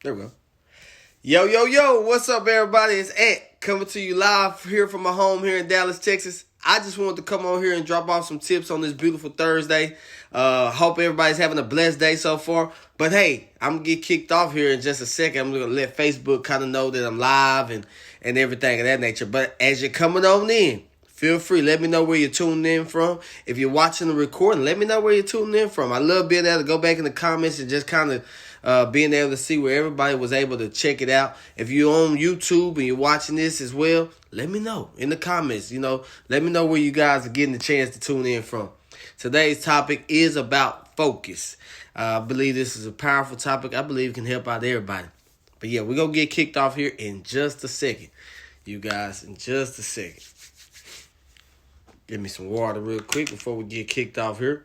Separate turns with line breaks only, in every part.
There we go. Yo, yo, yo, what's up, everybody? It's Ant coming to you live here from my home here in Dallas, Texas. I just wanted to come on here and drop off some tips on this beautiful Thursday. Hope everybody's having a blessed day so far. But hey, I'm going to get kicked off here in just a second. I'm going to let Facebook kind of know that I'm live and everything of that nature. But as you're coming on in, feel free. Let me know where you're tuning in from. If you're watching the recording, let me know where you're tuning in from. I love being able to go back in the comments and just kind of being able to see where everybody was able to check it out. If you're on YouTube and you're watching this as well, let me know in the comments. Let me know where you guys are getting the chance to tune in from. Today's topic is about focus. I believe this is a powerful topic. I believe it can help out everybody. But yeah, we're going to get kicked off here in just a second. You guys, in just a second. Give me some water real quick before we get kicked off here.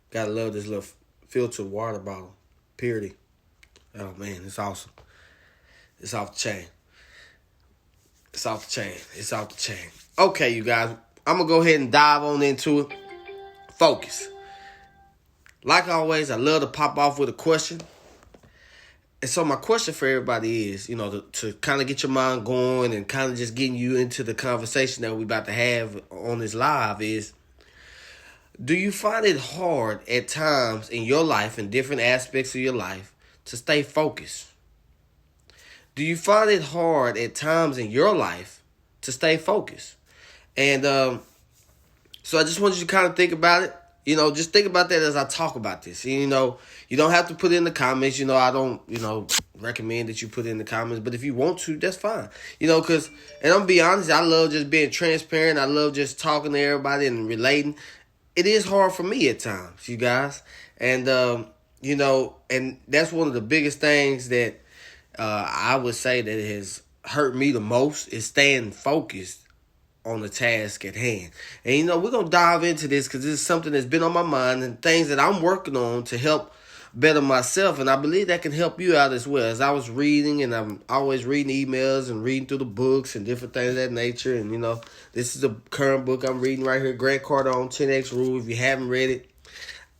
Gotta love this little filtered water bottle. Purity. Oh man, it's awesome. It's off the chain. It's off the chain. It's off the chain. Okay, you guys. I'm gonna go ahead and dive on into it. Focus. Like always, I love to pop off with a question. And so my question for everybody is, to kind of get your mind going and kind of just getting you into the conversation that we're about to have on this live is, do you find it hard at times in your life, in different aspects of your life, to stay focused? Do you find it hard at times in your life to stay focused? And so I just want you to kind of think about it. Just think about that as I talk about this. You don't have to put it in the comments. I don't, recommend that you put it in the comments. But if you want to, that's fine. And I'm going to be honest, I love just being transparent. I love just talking to everybody and relating. It is hard for me at times, you guys. And, and that's one of the biggest things that I would say that has hurt me the most is staying focused on the task at hand. And, we're going to dive into this because this is something that's been on my mind and things that I'm working on to help better myself. And I believe that can help you out as well. As I was reading, and I'm always reading emails and reading through the books and different things of that nature. And, this is the current book I'm reading right here, Grant Cardone 10X Rule. If you haven't read it,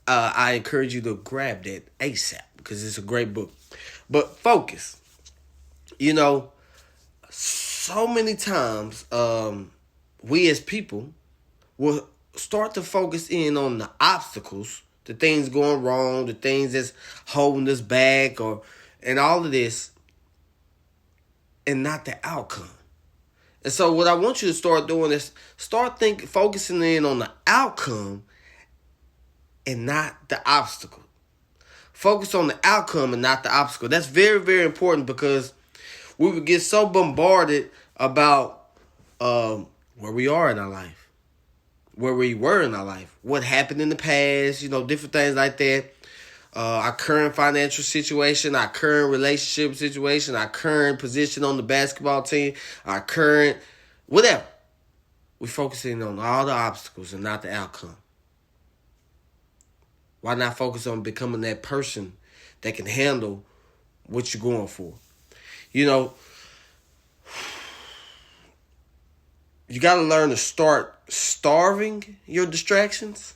I encourage you to grab that ASAP because it's a great book. But focus. So many times, we as people will start to focus in on the obstacles, the things going wrong, the things that's holding us back, and all of this, and not the outcome. And so what I want you to start doing is focusing in on the outcome and not the obstacle. Focus on the outcome and not the obstacle. That's very, very important because we would get so bombarded about where we are in our life, where we were in our life, what happened in the past, different things like that. Our current financial situation, our current relationship situation, our current position on the basketball team, our current whatever. We're focusing on all the obstacles and not the outcome. Why not focus on becoming that person that can handle what you're going for? You got to learn to start starving your distractions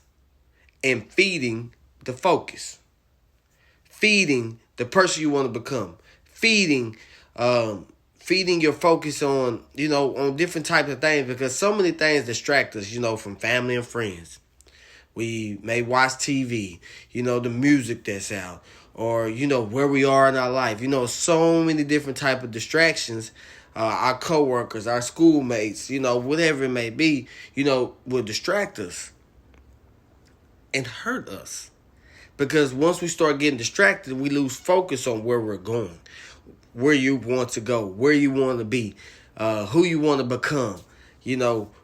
and feeding the focus. Feeding the person you want to become. Feeding your focus on, on different types of things because so many things distract us, from family and friends. We may watch TV, the music that's out, or, where we are in our life. So many different type of distractions. Our coworkers, our schoolmates, whatever it may be, will distract us and hurt us. Because once we start getting distracted, we lose focus on where we're going, where you want to go, where you want to be, who you want to become,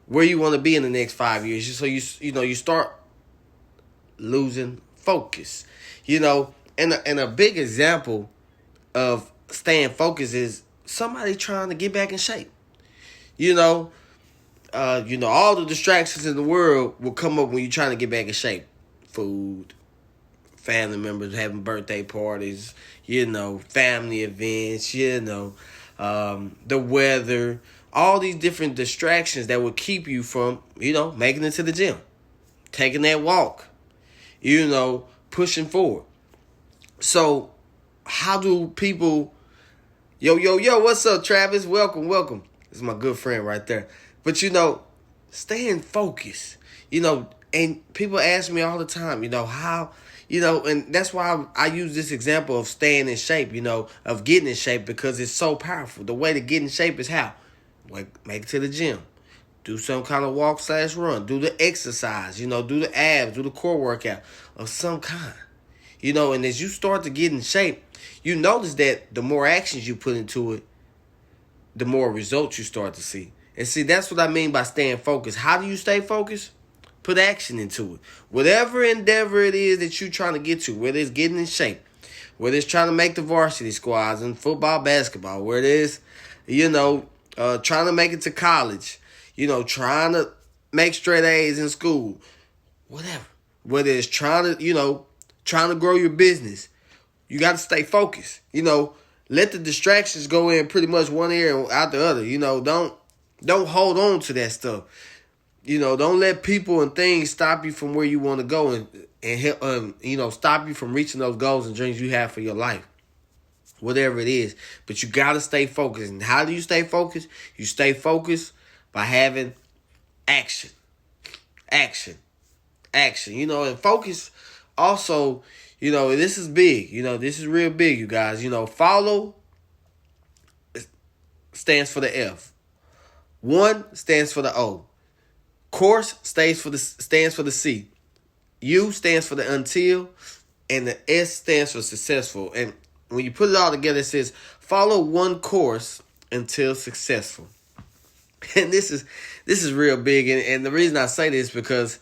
where you want to be in the next 5 years. So you start losing focus, and a big example of staying focused is somebody trying to get back in shape. All the distractions in the world will come up when you're trying to get back in shape. Food, family members having birthday parties, family events, the weather, all these different distractions that will keep you from, making it to the gym, taking that walk, pushing forward. So how do people, yo, what's up, Travis? Welcome. This is my good friend right there. But, staying focused, and people ask me all the time, how, and that's why I use this example of staying in shape, of getting in shape, because it's so powerful. The way to get in shape is how? Make it to the gym. Do some kind of walk/run. Do the exercise, do the abs, do the core workout of some kind. And as you start to get in shape, you notice that the more actions you put into it, the more results you start to see. And see, that's what I mean by staying focused. How do you stay focused? Put action into it. Whatever endeavor it is that you're trying to get to, whether it's getting in shape, whether it's trying to make the varsity squads in football, basketball, whether it is, trying to make it to college, trying to make straight A's in school, whatever. Whether it's trying to grow your business, you got to stay focused. Let the distractions go in pretty much one ear and out the other. Don't hold on to that stuff. Don't let people and things stop you from where you want to go and help, stop you from reaching those goals and dreams you have for your life. Whatever it is. But you got to stay focused. And how do you stay focused? You stay focused by having action. Action. And focus also, this is big. This is real big, you guys. Follow stands for the F. One stands for the O. Course stands for the C. U stands for the until. And the S stands for successful. And when you put it all together, it says, follow one course until successful. And this is real big. And the reason I say this is because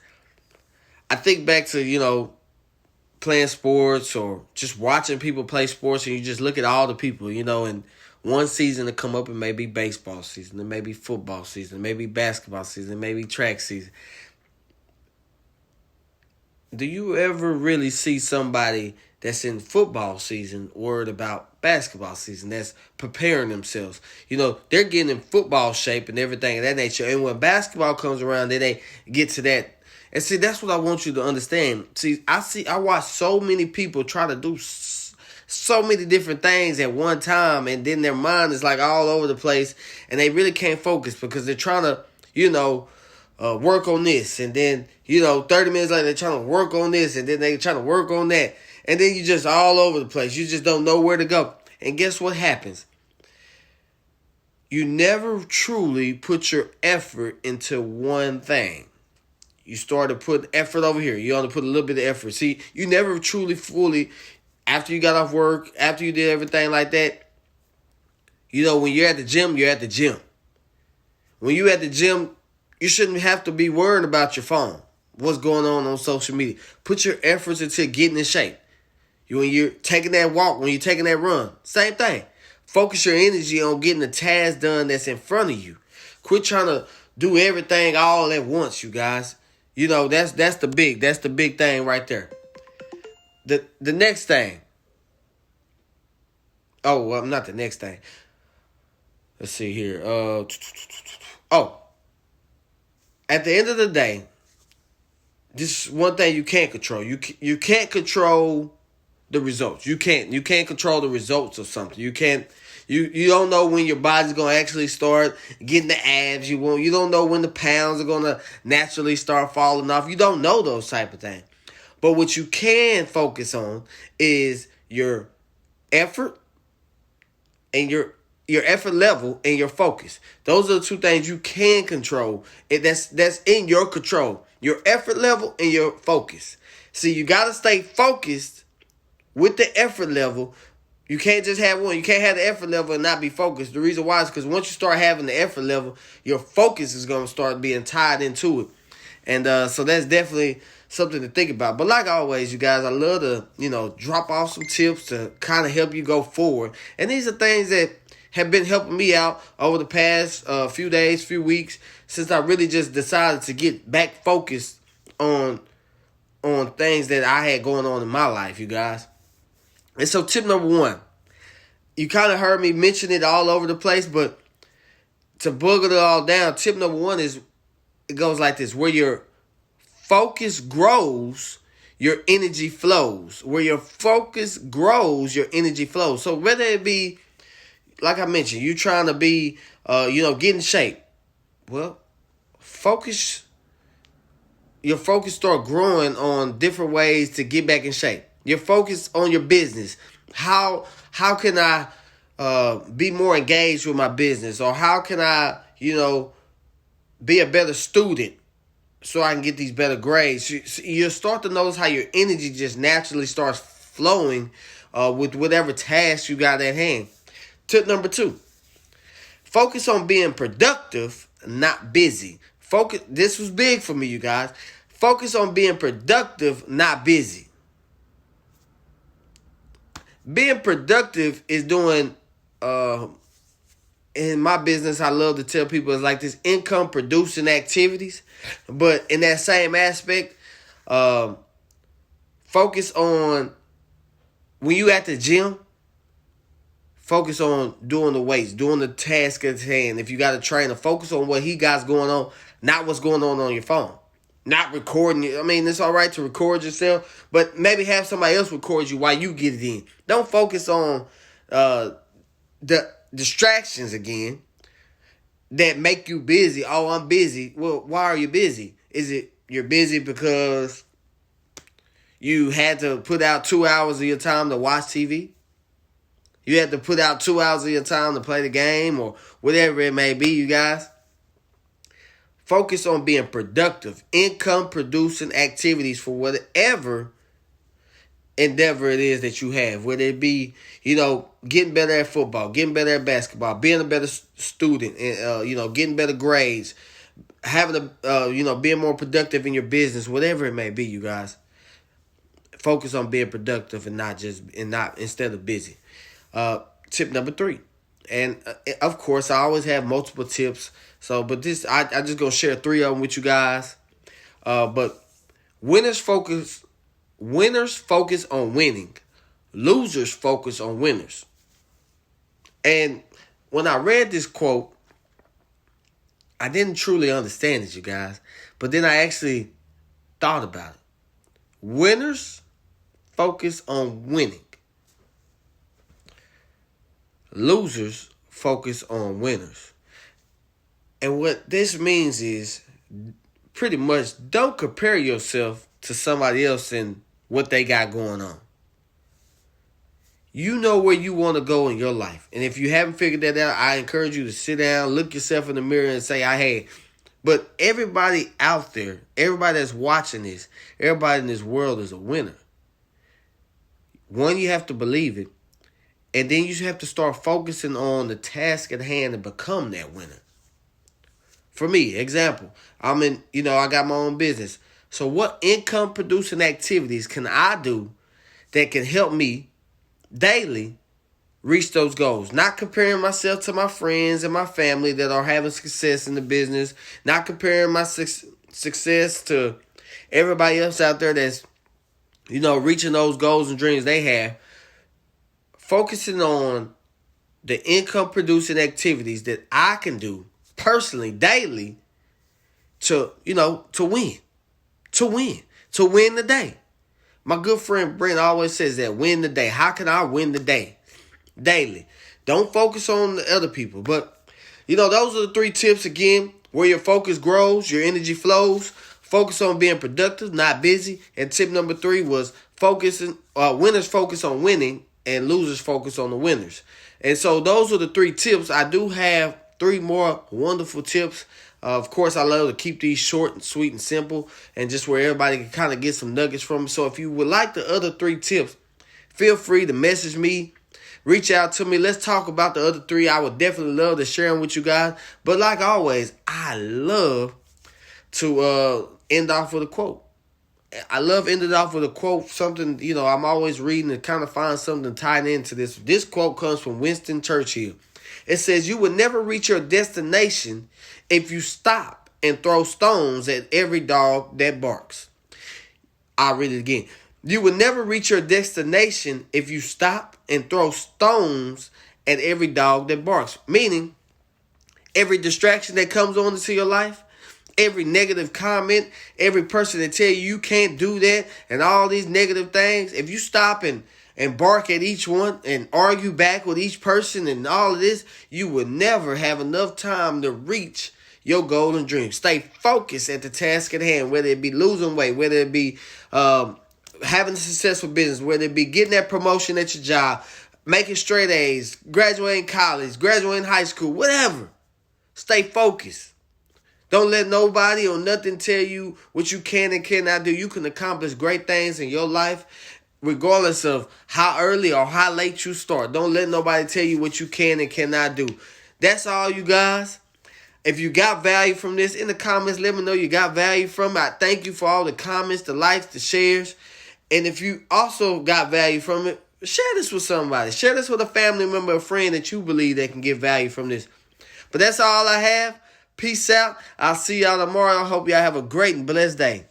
I think back to, playing sports or just watching people play sports, and you just look at all the people, and one season to come up, it may be baseball season, it may be football season, it may be basketball season, it may be track season. Do you ever really see somebody that's in football season worried about basketball season, that's preparing themselves? They're getting in football shape and everything of that nature. And when basketball comes around, then they get to that. And see, that's what I want you to understand. I watch so many people try to do so many different things at one time, and then their mind is like all over the place, and they really can't focus because they're trying to, work on this, and then, 30 minutes later they're trying to work on this, and then they're trying to work on that, and then you're just all over the place. You just don't know where to go. And guess what happens? You never truly put your effort into one thing. You start to put effort over here. You only put a little bit of effort. See, you never truly, fully, after you got off work, after you did everything like that, when you're at the gym, you're at the gym. When you're at the gym, you shouldn't have to be worried about your phone, what's going on social media. Put your efforts into getting in shape. When you're taking that walk, when you're taking that run, same thing. Focus your energy on getting the task done that's in front of you. Quit trying to do everything all at once, you guys. That's the big thing right there. The next thing. Oh, well, not the next thing. Let's see here. At the end of the day, this is one thing you can't control. You can't control the results. You can't control the results of something. You can't. You don't know when your body's gonna actually start getting the abs you want. You don't know when the pounds are gonna naturally start falling off. You don't know those type of things. But what you can focus on is your effort and your effort level and your focus. Those are the two things you can control. That's in your control. Your effort level and your focus. See, you gotta stay focused with the effort level. You can't just have one. You can't have the effort level and not be focused. The reason why is because once you start having the effort level, your focus is going to start being tied into it. And so that's definitely something to think about. But like always, you guys, I love to, drop off some tips to kind of help you go forward. And these are things that have been helping me out over the past few days, few weeks, since I really just decided to get back focused on things that I had going on in my life, you guys. And so tip number one, you kind of heard me mention it all over the place, but to booger it all down, tip number one is, it goes like this: where your focus grows, your energy flows. Where your focus grows, your energy flows. So whether it be, like I mentioned, you trying to be, get in shape. Well, your focus start growing on different ways to get back in shape. Your focus on your business. How can I be more engaged with my business? Or how can I, be a better student so I can get these better grades? You'll start to notice how your energy just naturally starts flowing with whatever task you got at hand. Tip number 2. Focus on being productive, not busy. Focus. This was big for me, you guys. Focus on being productive, not busy. Being productive is doing, in my business, I love to tell people it's like this income producing activities. But in that same aspect, focus on when you at the gym, focus on doing the weights, doing the task at hand. If you got a trainer, focus on what he got going on, not what's going on your phone. Not recording it. I mean, it's all right to record yourself, but maybe have somebody else record you while you get it in. Don't focus on the distractions again that make you busy. Oh, I'm busy. Well, why are you busy? Is it you're busy because you had to put out 2 hours of your time to watch TV? You had to put out 2 hours of your time to play the game or whatever it may be, you guys. Focus on being productive, income-producing activities for whatever endeavor it is that you have. Whether it be, getting better at football, getting better at basketball, being a better student, and, getting better grades, having being more productive in your business, whatever it may be, you guys. Focus on being productive and not instead of busy. Tip number 3. And of course, I always have multiple tips. So, but I just gonna share 3 of them with you guys. But winners focus on winning. Losers focus on winners. And when I read this quote, I didn't truly understand it, you guys. But then I actually thought about it. Winners focus on winning. Losers focus on winners. And what this means is pretty much don't compare yourself to somebody else and what they got going on. You know where you want to go in your life. And if you haven't figured that out, I encourage you to sit down, look yourself in the mirror and say, but everybody out there, everybody that's watching this, everybody in this world is a winner. One, you have to believe it. And then you have to start focusing on the task at hand to become that winner. For me, example, I got my own business. So what income producing activities can I do that can help me daily reach those goals? Not comparing myself to my friends and my family that are having success in the business. Not comparing my success to everybody else out there that's, reaching those goals and dreams they have. Focusing on the income producing activities that I can do personally, daily, to win the day. My good friend Brent always says that, win the day. How can I win the day? Daily. Don't focus on the other people. But, those are the 3 tips again. Where your focus grows, your energy flows. Focus on being productive, not busy. And tip number 3 was winners focus on winning and losers focus on the winners. And so those are the 3 tips. I do have 3 more wonderful tips. Of course, I love to keep these short and sweet and simple and just where everybody can kind of get some nuggets from. So if you would like the other 3 tips, feel free to message me, reach out to me. Let's talk about the other 3. I would definitely love to share them with you guys. But like always, I love to end off with a quote. I love ending off with a quote, something, I'm always reading to kind of find something tied into this. This quote comes from Winston Churchill. It says, "You will never reach your destination if you stop and throw stones at every dog that barks." I'll read it again. You will never reach your destination if you stop and throw stones at every dog that barks. Meaning, every distraction that comes on into your life, every negative comment, every person that tell you can't do that, and all these negative things, if you stop and bark at each one and argue back with each person and all of this, you will never have enough time to reach your goal and dream. Stay focused at the task at hand, whether it be losing weight, whether it be having a successful business, whether it be getting that promotion at your job, making straight A's, graduating college, graduating high school, whatever. Stay focused. Don't let nobody or nothing tell you what you can and cannot do. You can accomplish great things in your life regardless of how early or how late you start. Don't let nobody tell you what you can and cannot do. That's all, you guys. If you got value from this, in the comments, let me know you got value from it. I thank you for all the comments, the likes, the shares. And if you also got value from it, share this with somebody. Share this with a family member, a friend that you believe that can get value from this. But that's all I have. Peace out. I'll see y'all tomorrow. I hope y'all have a great and blessed day.